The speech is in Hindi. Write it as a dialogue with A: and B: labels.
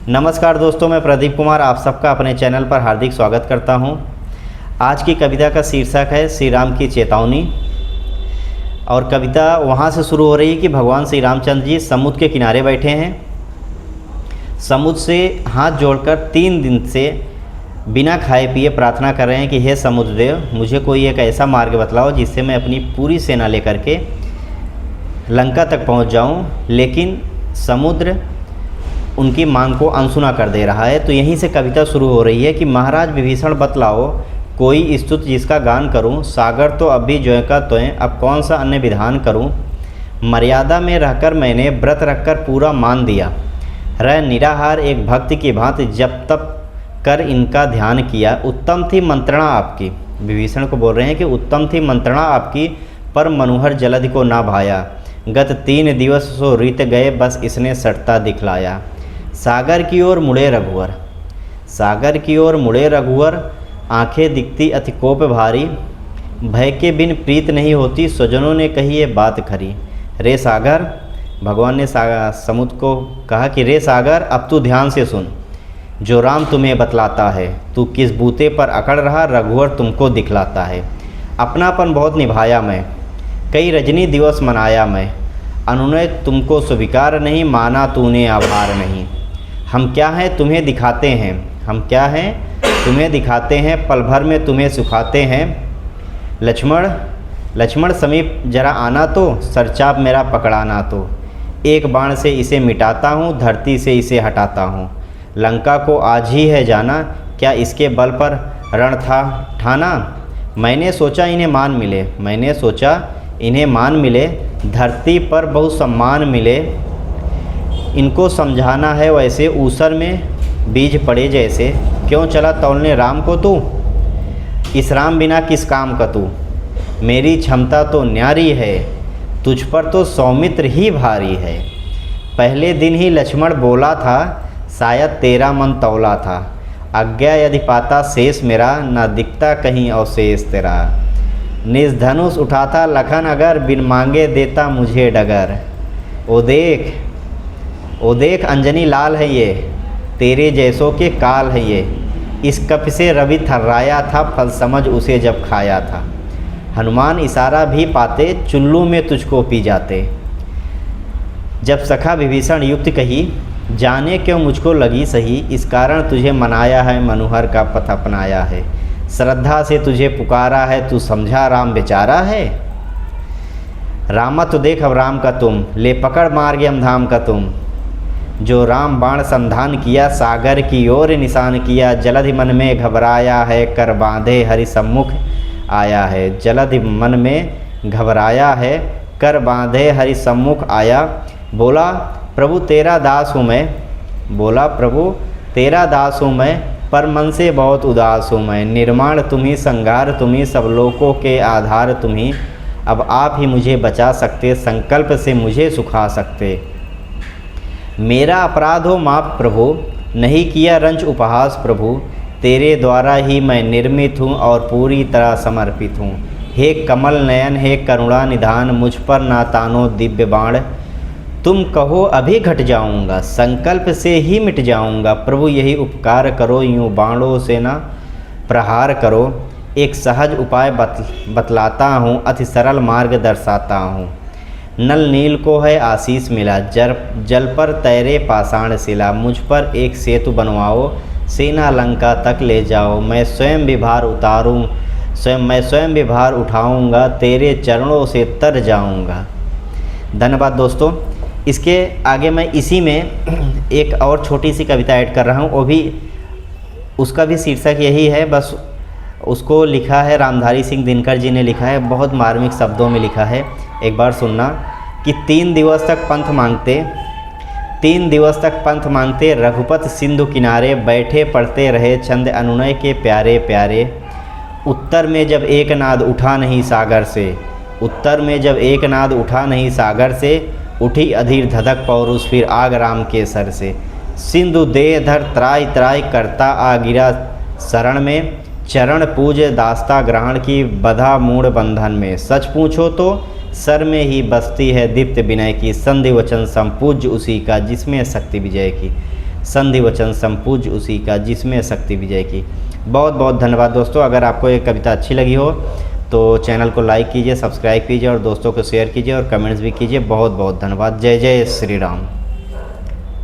A: नमस्कार दोस्तों, मैं प्रदीप कुमार आप सबका अपने चैनल पर हार्दिक स्वागत करता हूं। आज की कविता का शीर्षक है श्री राम की चेतावनी। और कविता वहां से शुरू हो रही है कि भगवान श्री रामचंद्र जी समुद्र के किनारे बैठे हैं। समुद्र से हाथ जोड़कर 3 दिन से बिना खाए पिए प्रार्थना कर रहे हैं कि हे समुद्र देव, मुझे कोई एक ऐसा मार्ग बतलाओ जिससे मैं अपनी पूरी सेना लेकर के लंका तक पहुंच जाऊं। लेकिन समुद्र उनकी मांग को अनसुना कर दे रहा है। तो यहीं से कविता शुरू हो रही है कि महाराज विभीषण बतलाओ कोई स्तुति जिसका गान करूं। सागर तो अब भी ज्यों का त्यों, अब कौन सा अन्य विधान करूं। मर्यादा में रहकर मैंने व्रत रखकर पूरा मान दिया, रह निराहार एक भक्त की भांति जब तब कर इनका ध्यान किया। उत्तम थी मंत्रणा आपकी, विभीषण को बोल रहे हैं कि उत्तम थी मंत्रणा आपकी, पर मनोहर जलधि को ना भाया। गत 3 दिवस सो रीत गए, बस इसने सटता दिखलाया। सागर की ओर मुड़े रघुवर, सागर की ओर मुड़े रघुवर, आंखें दिखती अति कोप भारी। भय के बिन प्रीत नहीं होती, स्वजनों ने कही ये बात खरी। रे सागर, भगवान ने समुद्र को कहा कि रे सागर, अब तू ध्यान से सुन जो राम तुम्हें बतलाता है। तू किस बूते पर अकड़ रहा, रघुवर तुमको दिखलाता है। अपनापन बहुत निभाया मैं, कई रजनी दिवस मनाया मैं। अनुनय तुमको स्वीकार नहीं, माना तूने आभार नहीं। हम क्या हैं तुम्हें दिखाते हैं, हम क्या हैं तुम्हें दिखाते हैं, पल भर में तुम्हें सुखाते हैं। लक्ष्मण, लक्ष्मण समीप जरा आना तो, सरचाप मेरा पकड़ाना तो। एक बाण से इसे मिटाता हूँ, धरती से इसे हटाता हूँ। लंका को आज ही है जाना, क्या इसके बल पर रण था ठाना। मैंने सोचा इन्हें मान मिले, मैंने सोचा इन्हें मान मिले। धरती पर बहुत सम्मान मिले, इनको समझाना है वैसे। ऊसर में बीज पड़े जैसे, क्यों चला तौलने राम को तू। इस राम बिना किस काम का तू। मेरी क्षमता तो न्यारी है, तुझ पर तो सौमित्र ही भारी है। पहले दिन ही लक्ष्मण बोला था, शायद तेरा मन तौला था। आज्ञा यदि पाता शेष मेरा, न दिखता कहीं अवशेष तेरा। निज धनुष उठाता लखन अगर, बिन मांगे देता मुझे डगर। ओ देख अंजनी लाल है ये, तेरे जैसों के काल है ये। इस कप से रवि थर्राया था, फल समझ उसे जब खाया था। हनुमान इशारा भी पाते, चुल्लू में तुझको पी जाते। जब सखा विभीषण युक्त कही, जाने क्यों मुझको लगी सही। इस कारण तुझे मनाया है, मनोहर का पथ अपनाया है। श्रद्धा से तुझे पुकारा है, तू समझा राम बेचारा है। रामत देख अब राम का तुम, ले पकड़ मार्ग यमधाम का तुम। जो राम बाण संधान किया, सागर की ओर निशान किया। जलधि मन में घबराया है, कर बांधे हरि सम्मुख आया है। जलधि मन में घबराया है, कर बांधे हरि सम्मुख आया। बोला प्रभु तेरा दास हूँ मैं, बोला प्रभु तेरा दास हूँ मैं, पर मन से बहुत उदास हूँ मैं। निर्माण तुम्ही, संहार तुम्ही, सब लोकों के आधार तुम्ही। अब आप ही मुझे बचा सकते, संकल्प से मुझे सुखा सकते। मेरा अपराध हो माप प्रभु, नहीं किया रंच उपहास प्रभु। तेरे द्वारा ही मैं निर्मित हूँ और पूरी तरह समर्पित हूँ। हे कमल नयन, हे करुणा निधान, मुझ पर ना तानो दिव्य बाण। तुम कहो अभी घट जाऊंगा, संकल्प से ही मिट जाऊंगा। प्रभु यही उपकार करो, यूँ बाणों से ना प्रहार करो। एक सहज उपाय बतलाता हूँ, अति सरल मार्ग दर्शाता हूँ। नल नील को है आशीष मिला, जल पर तैरे पाषाण शिला। मुझ पर एक सेतु बनवाओ, सेना लंका तक ले जाओ। मैं स्वयं भी भार उतारूँ, मैं स्वयं भी भार उठाऊँगा, तेरे चरणों से तर जाऊँगा। धन्यवाद दोस्तों। इसके आगे मैं इसी में एक और छोटी सी कविता ऐड कर रहा हूँ, वो भी उसका भी शीर्षक यही है। बस उसको लिखा है रामधारी सिंह दिनकर जी ने लिखा है, बहुत मार्मिक शब्दों में लिखा है। एक बार सुनना कि 3 दिवस तक पंथ मांगते, 3 दिवस तक पंथ मांगते, रघुपत सिंधु किनारे। बैठे पढ़ते रहे छंद अनुनय के प्यारे प्यारे। उत्तर में जब एक नाद उठा नहीं सागर से, उत्तर में जब एक नाद उठा नहीं सागर से। उठी अधीर धधक पौरुष, फिर आग राम के सर से। सिंधु देह धर त्राय त्राय करता, आ गिरा शरण में। चरण पूज दास्ता ग्रहण की, बधा मूढ़ बंधन में। सच पूछो तो सर में ही बसती है दीप्त विनय की। संधि वचन संपूज्य उसी का, जिसमें शक्ति विजय की। संधि वचन संपूज उसी का, जिसमें शक्ति विजय की। बहुत बहुत धन्यवाद दोस्तों। अगर आपको ये कविता अच्छी लगी हो तो चैनल को लाइक कीजिए, सब्सक्राइब कीजिए और दोस्तों को शेयर कीजिए और कमेंट्स भी कीजिए। बहुत बहुत धन्यवाद। जय जय श्री राम।